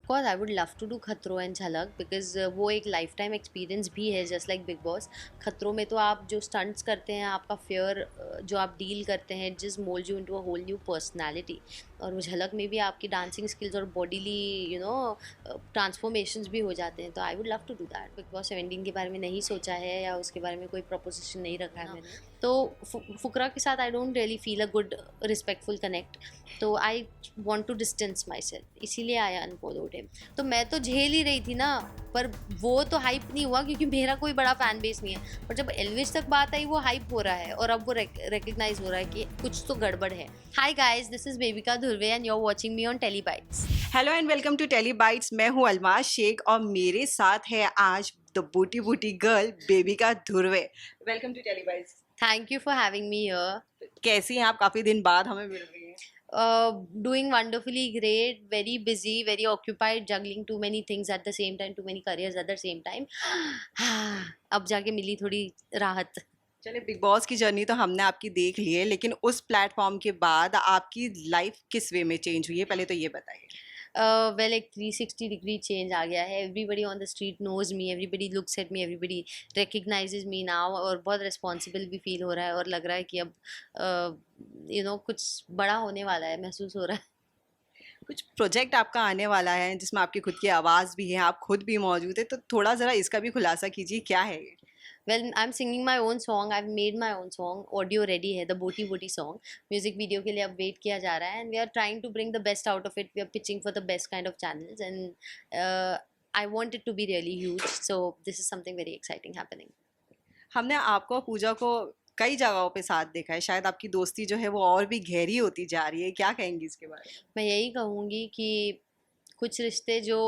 Course I would love to do खतरों and Jhalak because वो एक लाइफ टाइम एक्सपीरियंस भी है जस्ट लाइक बिग बॉस। खतरों में तो आप जो स्टंट्स करते हैं, आपका फेयर जो आप डील करते हैं, just mould you into a whole new personality. और वो झलक में भी आपकी डांसिंग स्किल्स और बॉडीली ट्रांसफॉर्मेशंस भी हो जाते हैं। तो I would love to do that. Bigg Boss 17 के बारे में नहीं सोचा है या उसके बारे में कोई प्रपोजिशन नहीं रखा है मैंने। तो फुकरा के साथ I don't really feel a good respectful connect. तो I want to distance myself, इसीलिए आई अनफॉलोड हिम। तो मैं तो झेल ही रही थी ना, पर वो तो हाइप नहीं हुआ क्योंकि मेरा कोई बड़ा फैन बेस नहीं है। पर जब एल्विश तक बात आई वो हाइप हो रहा है और अब वो रिकग्नाइज हो रहा है कि कुछ तो गड़बड़ है। Hi guys, this is Babika Dhurve and you are watching me on Telebytes. Hello and welcome to Telebytes. मैं हूं अलमाज शेख और मेरे साथ है आज the booty booty girl Babika Dhurve. Welcome to Telebytes. Thank you for having me here. कैसी हैं आप? काफी दिन बाद हमें मिल रही हैं। Doing wonderfully great, very busy, very occupied, juggling too many things at the same time, too many careers at the same time. अब जाके मिली थोड़ी राहत। चलिए, बिग बॉस की जर्नी तो हमने आपकी देख ली है, लेकिन उस प्लेटफॉर्म के बाद आपकी लाइफ किस वे में चेंज हुई है, पहले तो ये बताइए। वेल, एक 360 डिग्री चेंज आ गया है। Everybody on the street knows me, everybody looks at me, everybody recognises me now. और बहुत रिस्पॉन्सिबल भी फील हो रहा है और लग रहा है कि अब कुछ बड़ा होने वाला है, महसूस हो रहा है। कुछ प्रोजेक्ट आपका आने वाला है जिसमें आपकी खुद की आवाज़ भी है, आप खुद भी मौजूद है, तो थोड़ा ज़रा इसका भी खुलासा कीजिए, क्या है ये? Well, I'm singing my own song. I've made my own song. Audio ready है, the Boti Boti song. Music video के लिए अब wait किया जा रहा है and we are trying to bring the best out of it. We are pitching for the best kind of channels and I want it to be really huge. So this is something very exciting happening. हमने आपको और पूजा को कई जगहों पे साथ देखा है, शायद आपकी दोस्ती जो है वो और भी गहरी होती जा रही है, क्या कहेंगी इसके बारे में? मैं यही कहूँगी कि कुछ रिश्ते जो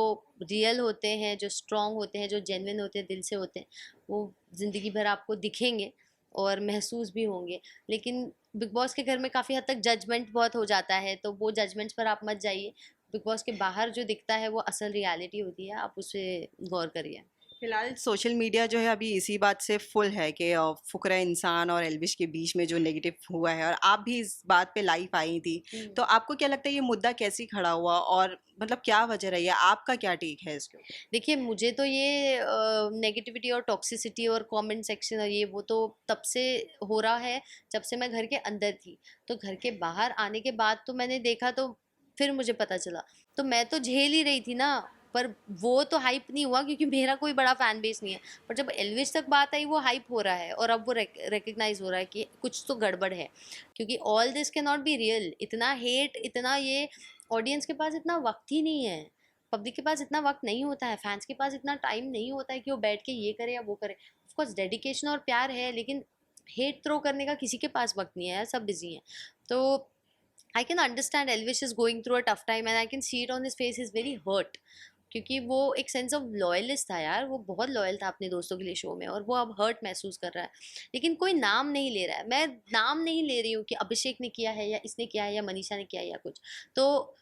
रियल होते हैं, जो स्ट्रॉन्ग होते हैं, जो जेन्युइन होते हैं, दिल से होते हैं, वो ज़िंदगी भर आपको दिखेंगे और महसूस भी होंगे। लेकिन बिग बॉस के घर में काफ़ी हद तक जजमेंट बहुत हो जाता है, तो वो जजमेंट्स पर आप मत जाइए। बिग बॉस के बाहर जो दिखता है वो असल रियलिटी होती है, आप उस पे गौर करिए। फिलहाल सोशल मीडिया जो है अभी इसी बात से फुल है कि फुकरा इंसान और एल्विश के बीच में जो नेगेटिव हुआ है, और आप भी इस बात पे लाइव आई थी, तो आपको क्या लगता है ये मुद्दा कैसे खड़ा हुआ और मतलब क्या वजह रही है? आपका क्या टेक है इसके ऊपर? देखिए, मुझे तो ये नेगेटिविटी और टॉक्सिसिटी और कमेंट सेक्शन और ये वो तो तब से हो रहा है जब से मैं घर के अंदर थी। तो घर के बाहर आने के बाद तो मैंने देखा, तो फिर मुझे पता चला। तो मैं तो झेल ही रही थी ना, पर वो तो हाइप नहीं हुआ क्योंकि मेरा कोई बड़ा फैन बेस नहीं है। पर जब एल्विश तक बात आई वो हाइप हो रहा है और अब वो रिकग्नाइज हो रहा है कि कुछ तो गड़बड़ है। क्योंकि all this can not be real. इतना हेट, इतना ये, ऑडियंस के पास इतना वक्त ही नहीं है। पब्लिक के पास इतना वक्त नहीं होता है, फैंस के पास इतना टाइम नहीं होता है कि वो बैठ के ये करे या वो करे। ऑफकोर्स डेडिकेशन और प्यार है, लेकिन हेट थ्रो करने का किसी के पास वक्त नहीं है यार, सब बिजी हैं। तो I can understand Elvish is going through a tough time and I can see it on his face, is very hurt. क्योंकि वो एक सेंस ऑफ लॉयलिस्ट था यार, वो बहुत लॉयल था अपने दोस्तों के लिए शो में, और वो अब हर्ट महसूस कर रहा है। लेकिन कोई नाम नहीं ले रहा है। मैं नाम नहीं ले रही हूँ कि अभिषेक ने किया है या इसने किया है या मनीषा ने किया है या कुछ। तो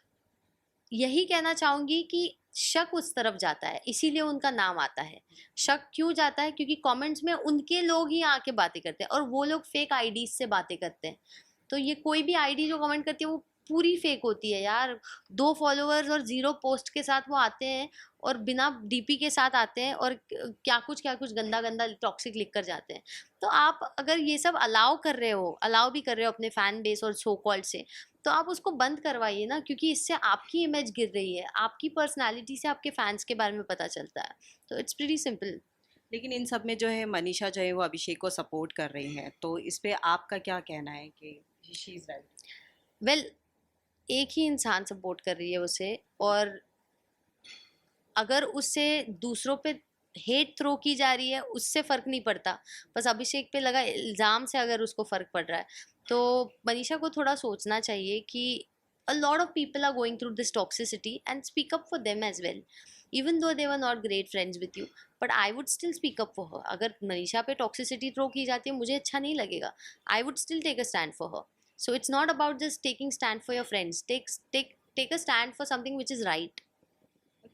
यही कहना चाहूंगी कि शक उस तरफ जाता है, इसीलिए उनका नाम आता है। शक क्यों जाता है? क्योंकि कमेंट्स में उनके लोग ही आके बातें करते हैं और वो लोग फेक आईडीज से बातें करते हैं। तो ये कोई भी आईडी जो कमेंट करती है वो पूरी फेक होती है यार। 2 फॉलोअर्स और 0 पोस्ट के साथ वो आते हैं और बिना डीपी के साथ आते हैं और क्या कुछ गंदा गंदा टॉक्सिक लिख कर जाते हैं। तो आप अगर ये सब अलाउ कर रहे हो, अलाउ भी कर रहे हो अपने फैन बेस और सो कॉल्ड से, तो आप उसको बंद करवाइए ना, क्योंकि इससे आपकी इमेज गिर रही है, आपकी पर्सनालिटी से आपके फैंस के बारे में पता चलता है। तो इट्स प्रीटी सिंपल। लेकिन इन सब में जो है मनीषा जो है वो अभिषेक को सपोर्ट कर रही हैं, तो इस पे आपका क्या कहना है कि शी इज़ राइट? वेल, एक ही इंसान सपोर्ट कर रही है उसे, और अगर उससे दूसरों पे हेट थ्रो की जा रही है उससे फ़र्क नहीं पड़ता। बस अभिषेक पे लगा इल्ज़ाम से अगर उसको फ़र्क पड़ रहा है, तो मनीषा को थोड़ा सोचना चाहिए कि a lot of people are going through this toxicity and speak up for them as well, even though they were not great friends with you, but I would still speak up for her. अगर मनीषा पे toxicity throw की जाती है मुझे अच्छा नहीं लगेगा, I would still take a stand for her. So it's not about just taking stand for your friends. Take a stand for something which is right.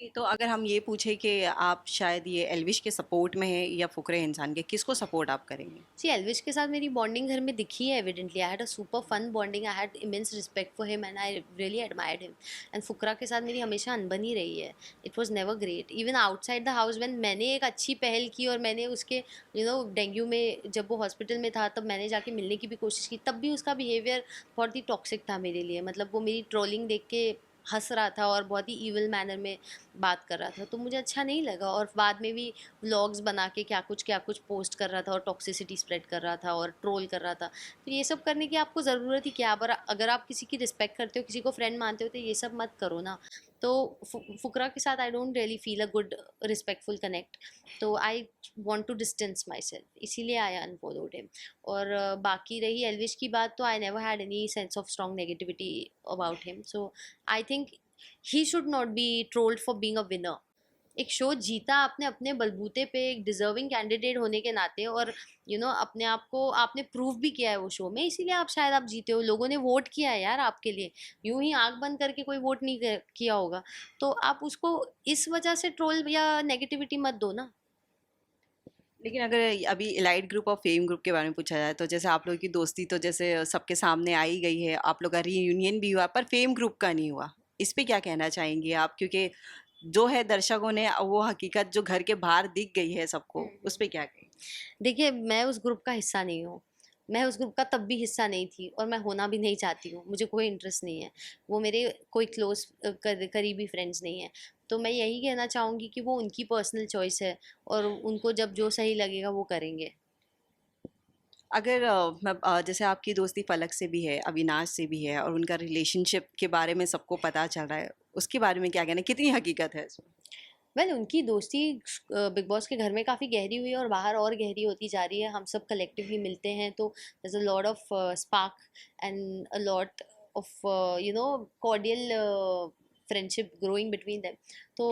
तो अगर हम ये पूछे कि आप शायद ये एल्विश के सपोर्ट में हैं या फुकरे इंसान के, किसको सपोर्ट आप करेंगे? सी एल्विश के साथ मेरी बॉन्डिंग घर में दिखी है evidently. I had a super fun bonding, I had immense respect for him and I really admired him. And Fukra के साथ मेरी हमेशा अनबनी रही है। It was never great even outside the house. When मैंने एक अच्छी पहल की और मैंने उसके डेंगू में जब वो हॉस्पिटल में था तब मैंने जाके मिलने की भी कोशिश की, तब भी उसका बिहेवियर बहुत ही टॉक्सिक था मेरे लिए। मतलब वो मेरी ट्रोलिंग देख के हंस रहा था और बहुत ही ईविल मैनर में बात कर रहा था, तो मुझे अच्छा नहीं लगा। और बाद में भी व्लॉग्स बना के क्या कुछ पोस्ट कर रहा था और टॉक्सिसिटी स्प्रेड कर रहा था और ट्रोल कर रहा था। तो ये सब करने की आपको ज़रूरत ही क्या? अगर आप किसी की रिस्पेक्ट करते हो, किसी को फ्रेंड मानते हो, तो ये सब मत करो ना। तो फुकरा के साथ I don't really feel a good respectful connect, तो I want to distance myself, इसीलिए आई अनफॉलोड हिम। और बाकी रही एल्विश की बात, तो I never had any sense of strong negativity about him. So I think he should not be trolled for being a winner. एक show जीता आपने अपने बलबूते पे, एक डिजर्विंग कैंडिडेट होने के नाते, और अपने आप को आपने प्रूव भी किया है वो शो में, इसीलिए आप शायद आप जीते हो। लोगों ने वोट किया है यार आपके लिए, यूं ही आंख बंद करके कोई वोट नहीं किया होगा। तो आप उसको इस वजह से ट्रोल या नेगेटिविटी मत दो ना। लेकिन अगर अभी इलाइट ग्रुप और फेम ग्रुप के बारे में पूछा जाए, तो जैसे आप लोगों की दोस्ती तो जैसे सबके सामने आई गई है, आप लोग का रीयूनियन भी हुआ, पर फेम ग्रुप का नहीं हुआ। इस पे क्या कहना चाहेंगे आप? क्योंकि जो है दर्शकों ने वो हकीकत जो घर के बाहर दिख गई है सबको, उस पे क्या कहें? देखिए, मैं उस ग्रुप का हिस्सा नहीं हूँ। मैं उस ग्रुप का तब भी हिस्सा नहीं थी और मैं होना भी नहीं चाहती हूँ। मुझे कोई इंटरेस्ट नहीं है। वो मेरे कोई क्लोज करीबी फ्रेंड्स नहीं है। तो मैं यही कहना चाहूँगी कि वो उनकी पर्सनल चॉइस है और उनको जब जो सही लगेगा वो करेंगे। अगर जैसे आपकी दोस्ती फलक से भी है, अविनाश से भी है, और उनका रिलेशनशिप के बारे में सबको पता चल रहा है, उसके बारे में क्या कहना है? कितनी हकीकत है इसमें? उनकी दोस्ती बिग बॉस के घर में काफ़ी गहरी हुई है और बाहर और गहरी होती जा रही है। हम सब कलेक्टिवली मिलते हैं तो there's a lot of spark and a lot of cordial friendship growing between them. तो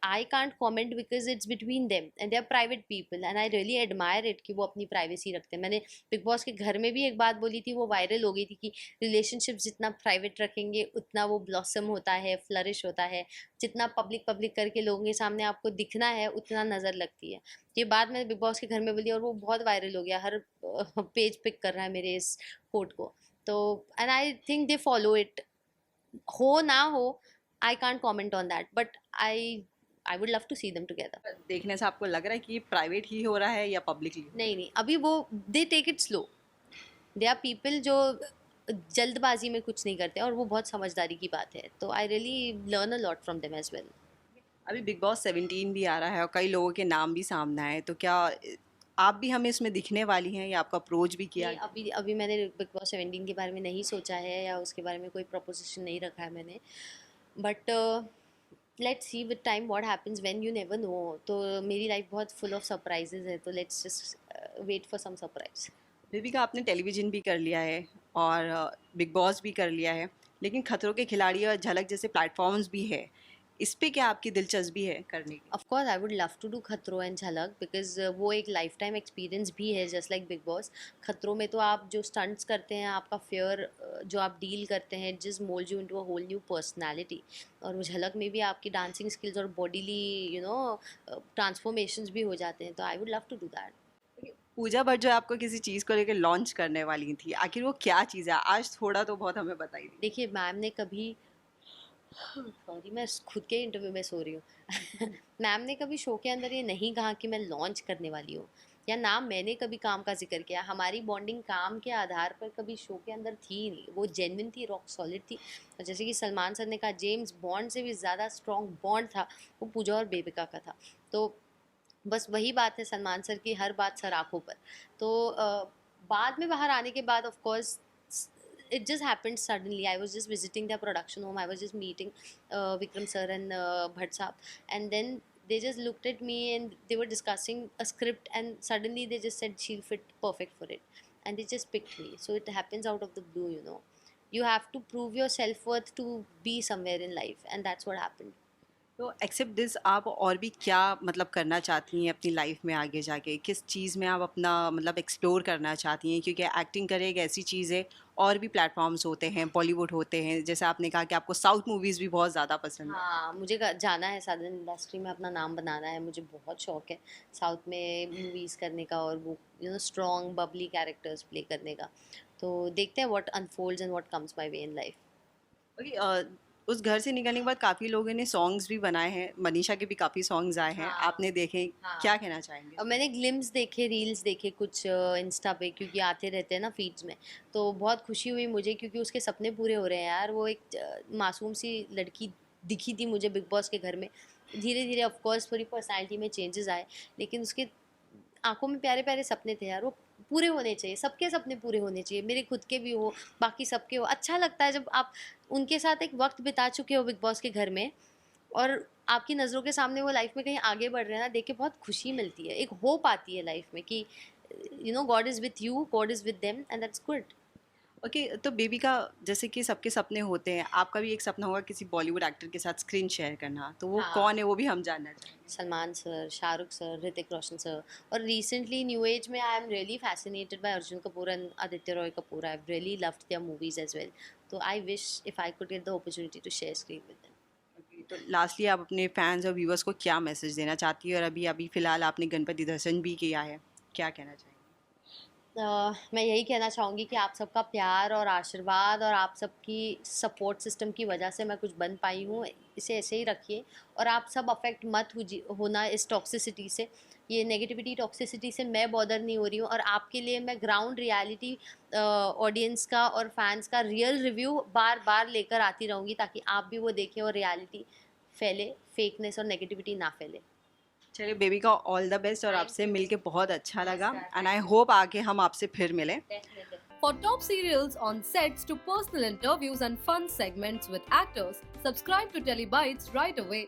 I can't comment because it's between them and they are private people and I really admire it कि वो अपनी privacy रखते हैं। मैंने big boss के घर में भी एक बात बोली थी, वो वायरल हो गई थी, कि रिलेशनशिप जितना प्राइवेट रखेंगे उतना वो ब्लॉसम होता है, फ्लरिश होता है। जितना पब्लिक पब्लिक करके लोगों के सामने आपको दिखना है उतना नज़र लगती है। ये बात मैंने बिग बॉस के घर में बोली और वो बहुत वायरल हो गया, हर पेज पिक कर रहा है मेरे इस कोट को। तो and I think they follow it, हो ना हो, I can't comment on that, but I would love to see them together. देखने से आपको लग रहा है कि ये प्राइवेट ही हो रहा है या पब्लिकली हो रहा नहीं नहीं, अभी वो they take it slow. They are people जो जल्दबाजी में कुछ नहीं करते और वो बहुत समझदारी की बात है। तो I really learn a lot from them as well. है? अभी बिग बॉस 17 भी आ रहा है और कई लोगों के नाम भी सामने आए, तो क्या आप भी हमें इसमें दिखने वाली हैं या आपका अप्रोच भी किया नहीं, गया? अभी अभी मैंने बिग बॉस 17 के बारे में नहीं सोचा है या उसके बारे में कोई प्रपोजिशन नहीं रखा है मैंने। But let's see with time what happens, when you never know. तो मेरी लाइफ बहुत फुल ऑफ सरप्राइजेज है, तो let's just wait for some surprise. Deepika, आपने टेलीविज़न भी कर लिया है और बिग बॉस भी कर लिया है, लेकिन खतरों के खिलाड़ी और झलक जैसे प्लेटफॉर्म्स भी है। इस पे क्या आपकी दिलचस्पी है करने की? Of course I would love to do खतरों एंड झलक, बिकॉज वो एक लाइफ टाइम एक्सपीरियंस भी है, जस्ट लाइक बिग बॉस। खतरों में तो आप जो स्टंट्स करते हैं, आपका फेयर जो आप डील करते हैं, जिस mould you into a whole new personality. और वो झलक में भी आपकी डांसिंग स्किल्स और बॉडीली ट्रांसफॉर्मेशंस भी हो जाते हैं, तो I would love to do that. Pooja Bhatt जो आपको किसी चीज़ को लेकर लॉन्च करने वाली थी, आखिर वो क्या चीज़ है? आज थोड़ा तो बहुत हमें बताइए। देखिए, मैम ने कभी सॉरी, मैं खुद के इंटरव्यू में सो रही हूँ। मैम ने कभी शो के अंदर ये नहीं कहा कि मैं लॉन्च करने वाली हूँ, या ना मैंने कभी काम का जिक्र किया। हमारी बॉन्डिंग काम के आधार पर कभी शो के अंदर थी ही नहीं, वो जेन्युइन थी, रॉक सॉलिड थी। और जैसे कि सलमान सर ने कहा, जेम्स बॉन्ड से भी ज़्यादा स्ट्रॉन्ग बॉन्ड था, वो पूजा और बेबिका का था। तो बस वही बात है सलमान सर की, हर बात सर आंखों पर। तो बाद में बाहर आने के बाद of course it just happened suddenly. I was just visiting their production home. I was just meeting Vikram sir and Bhatt saab, and then they just looked at me and they were discussing a script, and suddenly they just said she'll fit perfect for it, and they just picked me. So it happens out of the blue, you know. You have to prove your self worth to be somewhere in life, and that's what happened. तो accept this आप और भी क्या मतलब करना चाहती हैं अपनी लाइफ में आगे जाके? किस चीज़ में आप अपना मतलब एक्सप्लोर करना चाहती हैं? क्योंकि एक्टिंग करे एक ऐसी चीज़ है, और भी प्लेटफ़ॉर्म्स होते हैं, बॉलीवुड होते हैं, जैसे आपने कहा कि आपको साउथ मूवीज़ भी बहुत ज़्यादा पसंद है। हाँ, मुझे जाना है साउथर्न इंडस्ट्री में, अपना नाम बनाना है, मुझे बहुत शौक है साउथ में मूवीज़ करने का और वो स्ट्रॉन्ग बबली कैरेक्टर्स प्ले करने का। तो देखते हैं what unfolds and what comes my way in life. Okay, उस घर से निकलने के बाद काफ़ी लोगों ने सॉन्ग्स भी बनाए हैं, मनीषा के भी काफ़ी सॉन्ग्स आए हैं, हाँ, आपने देखे, हाँ। क्या कहना चाहेंगे और इस मैंने ग्लिम्स देखे, रील्स देखे कुछ इंस्टा पे, क्योंकि आते रहते हैं ना फीड्स में। तो बहुत खुशी हुई मुझे, क्योंकि उसके सपने पूरे हो रहे हैं यार। वो एक मासूम सी लड़की दिखी थी मुझे बिग बॉस के घर में। धीरे धीरे ऑफ कोर्स पूरी पर्सनालिटी में चेंजेस आए, लेकिन उसके आंखों में प्यारे प्यारे सपने थे यार। वो पूरे होने चाहिए, सबके सपने पूरे होने चाहिए, मेरे खुद के भी हो, बाकी सबके हो। अच्छा लगता है जब आप उनके साथ एक वक्त बिता चुके हो बिग बॉस के घर में, और आपकी नज़रों के सामने वो लाइफ में कहीं आगे बढ़ रहे हैं ना, देख के बहुत खुशी मिलती है, एक होप आती है लाइफ में कि God is with you, God is with them, and that's good. Okay, तो बेबी का जैसे कि सबके सपने होते हैं, आपका भी एक सपना होगा किसी बॉलीवुड एक्टर के साथ स्क्रीन शेयर करना, तो वो हाँ, कौन है वो भी हम जानना चाहेंगे। Salman sir, Shahrukh sir, Hrithik Roshan sir. और रिसेंटली न्यू एज में I am really fascinated by Arjun Kapoor and Aditya Roy Kapoor. I really loved their movies as well. तो I wish if I could get the opportunity to share screen with them. Okay, तो lastly आप अपने fans और viewers को क्या message देना चाहती है, और अभी अभी फिलहाल आपने गणपति दर्शन भी किया है, क्या कहना चाहेंगे? मैं यही कहना चाहूँगी कि आप सबका प्यार और आशीर्वाद और आप सबकी सपोर्ट सिस्टम की वजह से मैं कुछ बन पाई हूँ। इसे ऐसे ही रखिए, और आप सब अफेक्ट मत होना इस टॉक्सिसिटी से। ये नेगेटिविटी टॉक्सिसिटी से मैं बॉदर नहीं हो रही हूँ, और आपके लिए मैं ग्राउंड रियलिटी ऑडियंस का और फैंस का रियल रिव्यू बार बार लेकर आती रहूँगी, ताकि आप भी वो देखें और रियलिटी फैले, फेकनेस और नेगेटिविटी ना फैले। चलिए बेबी का ऑल द बेस्ट, और थैंक आपसे यू। मिलके बहुत अच्छा लगा, नमस्कार, and thank I you. Hope आगे हम आपसे फिर मिलें। Definitely. For top serials on sets to personal interviews and fun segments with actors, subscribe to Telebytes right away.